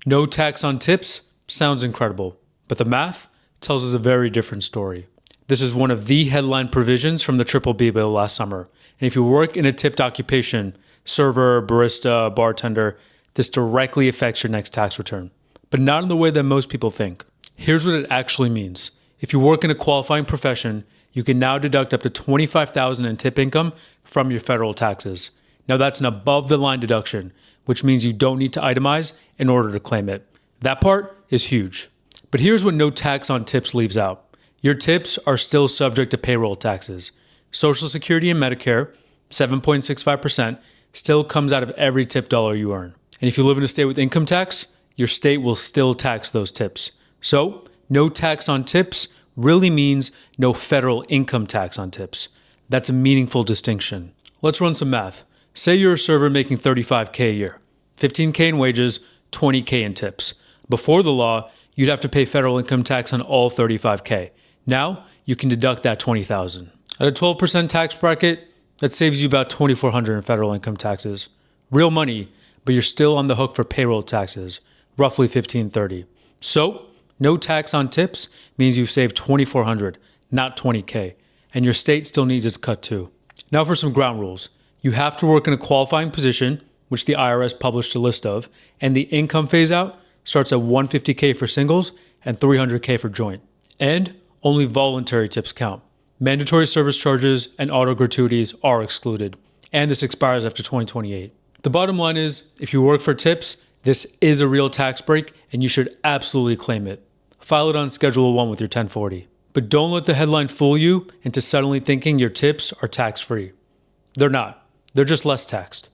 No tax on tips sounds incredible, but the math tells us a very different story. This is one of the headline provisions from the Triple B bill last summer. And if you work in a tipped occupation, server, barista, bartender, this directly affects your next tax return, but not in the way that most people think. Here's what it actually means. If you work in a qualifying profession, you can now deduct up to $25,000 in tip income from your federal taxes. Now that's an above the line deduction, which means you don't need to itemize in order to claim it. That part is huge. But here's what no tax on tips leaves out. Your tips are still subject to payroll taxes. Social Security and Medicare, 7.65%, still comes out of every tip dollar you earn. And if you live in a state with income tax, your state will still tax those tips. So, no tax on tips really means no federal income tax on tips. That's a meaningful distinction. Let's run some math. Say you're a server making $35K a year, $15K in wages, $20K in tips. Before the law, you'd have to pay federal income tax on all $35K. Now, you can deduct that $20,000. At a 12% tax bracket, that saves you about $2,400 in federal income taxes. Real money, but you're still on the hook for payroll taxes, roughly $1,530. So, no tax on tips means you've saved $2,400, not $20K, and your state still needs its cut too. Now for some ground rules. You have to work in a qualifying position, which the IRS published a list of, and the income phase out starts at $150K for singles and $300K for joint. And only voluntary tips count. Mandatory service charges and auto gratuities are excluded, and this expires after 2028. The bottom line is, if you work for tips, this is a real tax break and you should absolutely claim it. File it on Schedule 1 with your 1040. But don't let the headline fool you into suddenly thinking your tips are tax-free. They're not. They're just less taxed.